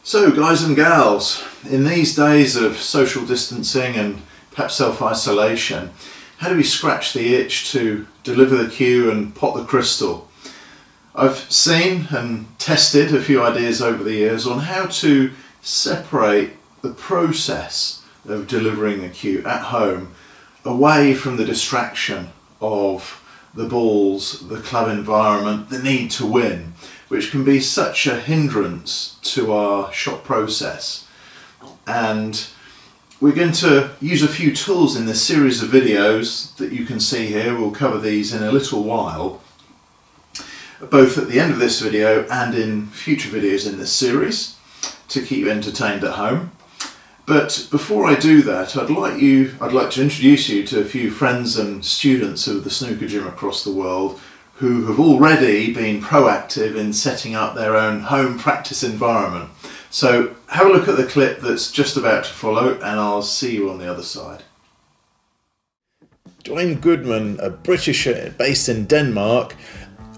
So guys and gals, in these days of social distancing and perhaps self-isolation, how do we scratch the itch to deliver the cue and pot the crystal? I've seen and tested a few ideas over the years on how to separate the process of delivering the cue at home away from the distraction of the balls, the club environment, the need to win, which can be such a hindrance to our shot process. And we're going to use a few tools in this series of videos that you can see here. We'll cover these in a little while, both at the end of this video and in future videos in this series, to keep you entertained at home. But before I do that, I'd like to introduce you to a few friends and students of the snooker gym across the world who have already been proactive in setting up their own home practice environment. So have a look at the clip that's just about to follow, and I'll see you on the other side. Dwayne Goodman, a Britisher based in Denmark,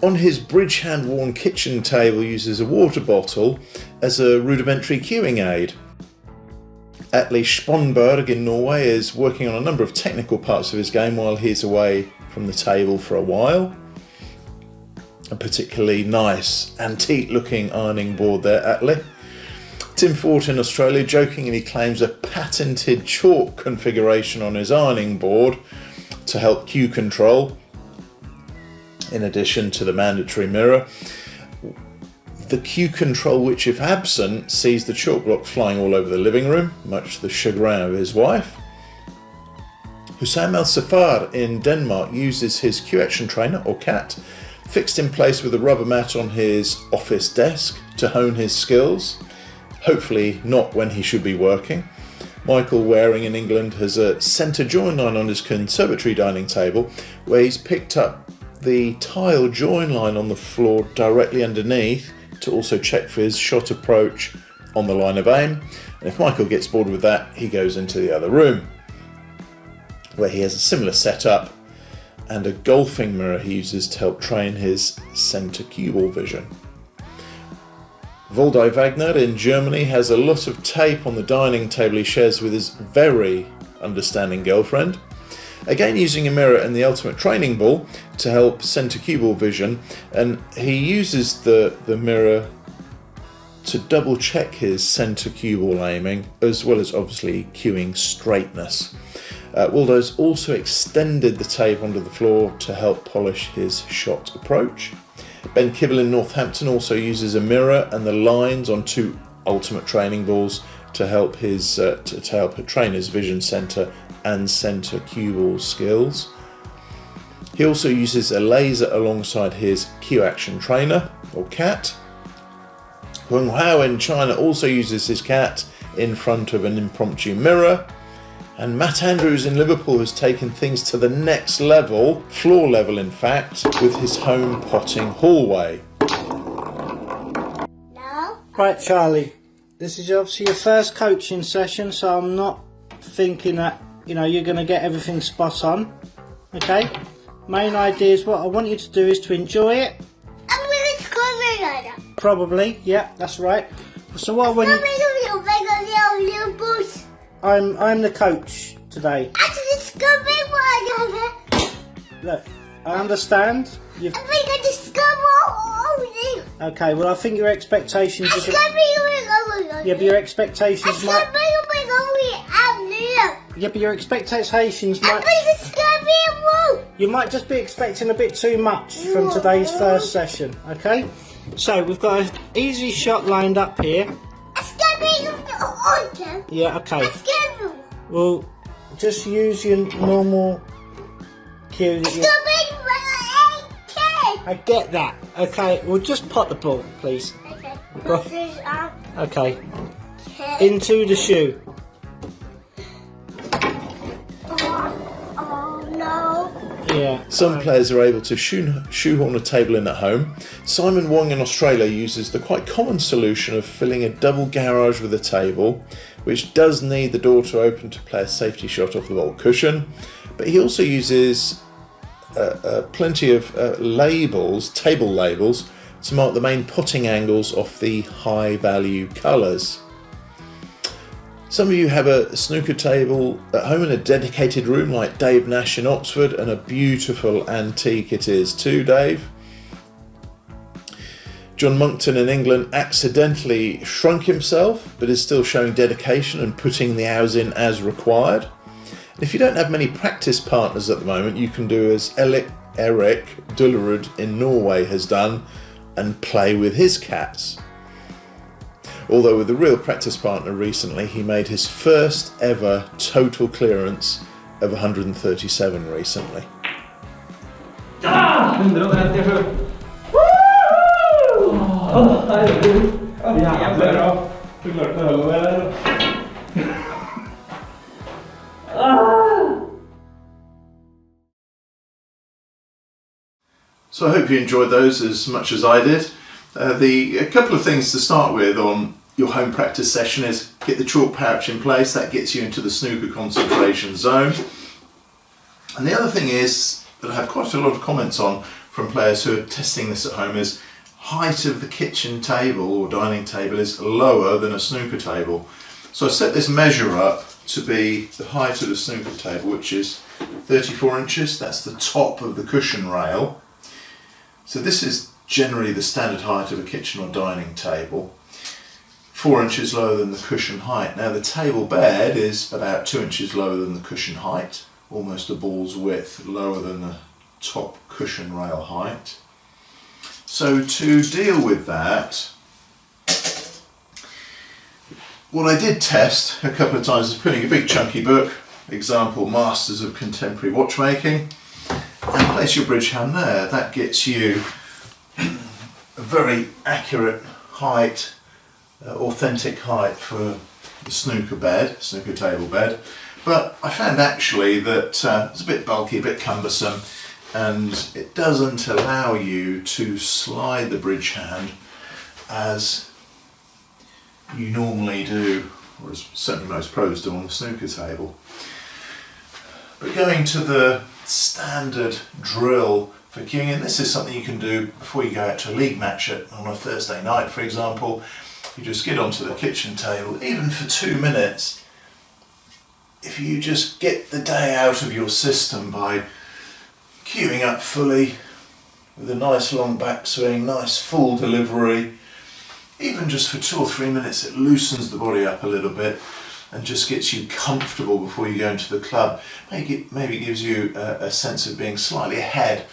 on his bridge hand worn kitchen table uses a water bottle as a rudimentary cueing aid. Atle Sponberg in Norway is working on a number of technical parts of his game while he's away from the table for a while. A particularly nice antique looking ironing board there, Atle. Tim Fort in Australia jokingly claims a patented chalk configuration on his ironing board to help cue control, in addition to the mandatory mirror. The cue control, which if absent sees the chalk block flying all over the living room, much to the chagrin of his wife. Hussam El Safar in Denmark uses his cue action trainer, or CAT, fixed in place with a rubber mat on his office desk to hone his skills, hopefully not when he should be working. Michael Waring in England has a centre join line on his conservatory dining table where he's picked up the tile join line on the floor directly underneath to also check for his shot approach on the line of aim. And if Michael gets bored with that, he goes into the other room where he has a similar setup and a golfing mirror he uses to help train his centre cue ball vision. Waldi Wagner in Germany has a lot of tape on the dining table he shares with his very understanding girlfriend. Again, using a mirror and the ultimate training ball to help centre cue ball vision, and he uses the mirror to double check his centre cue ball aiming, as well as obviously cueing straightness. Waldo's also extended the tape onto the floor to help polish his shot approach. Ben Kibble in Northampton also uses a mirror and the lines on two ultimate training balls to help his train his vision centre and centre cue ball skills. He also uses a laser alongside his cue action trainer, or CAT. Hung Hao in China also uses his CAT in front of an impromptu mirror. And Matt Andrews in Liverpool has taken things to the next level, floor level in fact, with his home potting hallway. No. Right, Charlie, this is obviously your first coaching session, so I'm not thinking that you're going to get everything spot on. Okay? Main idea is what I want you to do is to enjoy it. I'm going to cover it. Probably, yeah, that's right. So what I want I'm the coach today. Look, I understand. Okay, well I think your expectations Yeah, but your expectations might You might just be expecting a bit too much from today's first session, okay? So we've got an easy shot lined up here. Yeah, okay. Well, just use your normal cue that you... I get that. Okay, well just pot the ball, please. Okay. Into the shoe. Oh no. Yeah. Some players are able to shoehorn a table in at home. Simon Wong in Australia uses the quite common solution of filling a double garage with a table, which does need the door to open to play a safety shot off the ball cushion. But he also uses plenty of table labels to mark the main potting angles off the high value colours. Some of you have a snooker table at home in a dedicated room like Dave Nash in Oxford, and a beautiful antique it is too, Dave. John Monckton in England accidentally shrunk himself, but is still showing dedication and putting the hours in as required. If you don't have many practice partners at the moment, you can do as Erik Dullerud in Norway has done and play with his cats. Although with a real practice partner recently, he made his first ever total clearance of 137 recently. Ah! 137! Herregud. Jævlig bra. Du klarte å holde det der. So I hope you enjoyed those as much as I did. A couple of things to start with on your home practice session is get the chalk pouch in place. That gets you into the snooker concentration zone. And the other thing is that I have quite a lot of comments on from players who are testing this at home is height of the kitchen table or dining table is lower than a snooker table. So I set this measure up to be the height of the snooker table, which is 34 inches. That's the top of the cushion rail. So this is generally the standard height of a kitchen or dining table. 4 inches lower than the cushion height. Now the table bed is about 2 inches lower than the cushion height, almost a ball's width lower than the top cushion rail height. So to deal with that, what I did test a couple of times is putting a big chunky book, example Masters of Contemporary Watchmaking, and place your bridge hand there. That gets you a very accurate height, authentic height for the snooker table bed. But I found actually that it's a bit bulky, a bit cumbersome, and it doesn't allow you to slide the bridge hand as you normally do, or as certainly most pros do on the snooker table. But going to the standard drill for cueing, and this is something you can do before you go out to a league match on a Thursday night, for example. You just get onto the kitchen table, even for 2 minutes. If you just get the day out of your system by cueing up fully with a nice long backswing, nice full delivery, even just for 2 or 3 minutes, it loosens the body up a little bit and just gets you comfortable before you go into the club. Maybe gives you a sense of being slightly ahead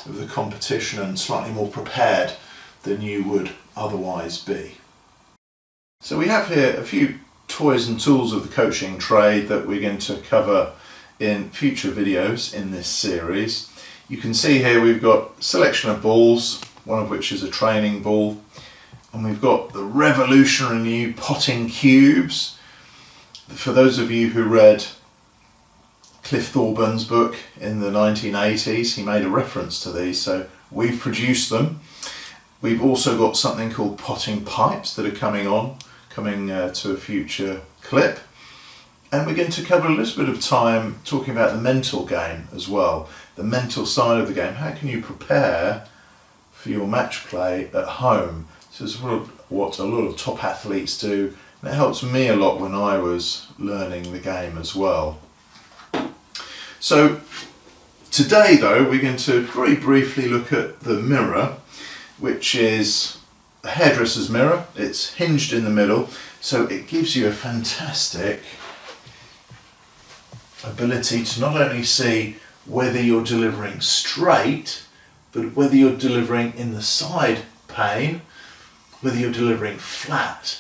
of the competition and slightly more prepared than you would otherwise be. So we have here a few toys and tools of the coaching trade that we're going to cover in future videos in this series. You can see here we've got a selection of balls, one of which is a training ball, and we've got the revolutionary new potting cubes. For those of you who read Cliff Thorburns' book in the 1980s, he made a reference to these, so we've produced them. We've also got something called potting pipes that are coming to a future clip. And we're going to cover a little bit of time talking about the mental game as well, the mental side of the game. How can you prepare for your match play at home? So this is what a lot of top athletes do, and it helps me a lot when I was learning the game as well. So today though, we're going to very briefly look at the mirror, which is a hairdresser's mirror. It's hinged in the middle, so it gives you a fantastic ability to not only see whether you're delivering straight, but whether you're delivering in the side pane, whether you're delivering flat,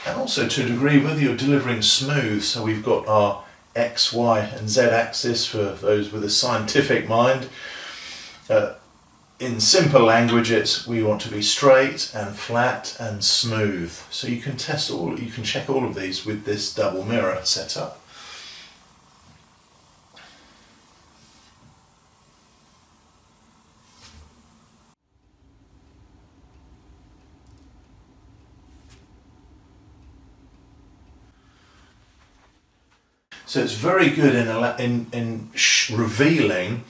and also to a degree whether you're delivering smooth. So we've got our X, Y and Z axis for those with a scientific mind. In simple language, we want to be straight and flat and smooth. So you can check all of these with this double mirror setup. So it's very good in revealing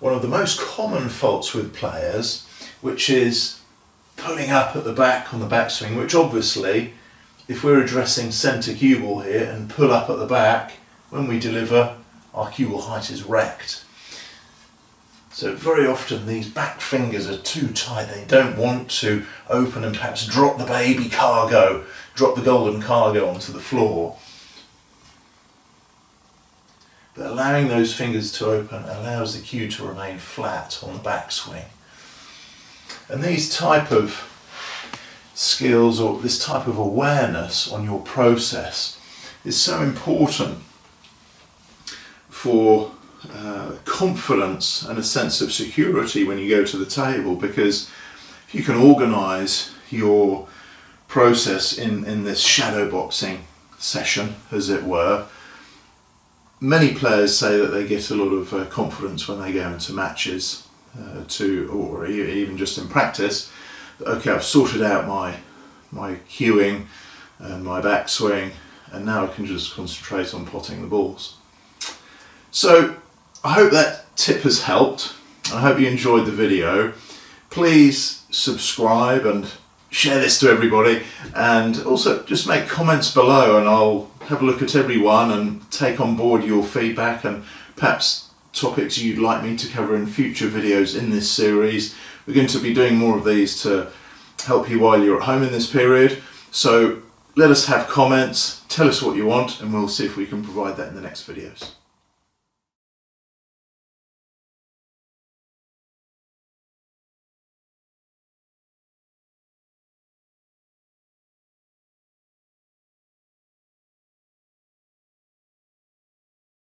one of the most common faults with players, which is pulling up at the back on the backswing, which obviously, if we're addressing centre cue ball here and pull up at the back, when we deliver, our cue ball height is wrecked. So very often these back fingers are too tight, they don't want to open and perhaps drop the baby cargo, drop the golden cargo onto the floor. But allowing those fingers to open allows the cue to remain flat on the backswing. And these type of skills, or this type of awareness on your process, is so important for confidence and a sense of security when you go to the table, because if you can organise your process in this shadow boxing session, as it were, many players say that they get a lot of confidence when they go into matches, or even just in practice. Okay, I've sorted out my cueing and my backswing, and now I can just concentrate on potting the balls. So I hope that tip has helped. I hope you enjoyed the video. Please subscribe and share this to everybody, and also just make comments below and I'll have a look at every one and take on board your feedback and perhaps topics you'd like me to cover in future videos in this series. We're going to be doing more of these to help you while you're at home in this period. So let us have comments, tell us what you want, and we'll see if we can provide that in the next videos.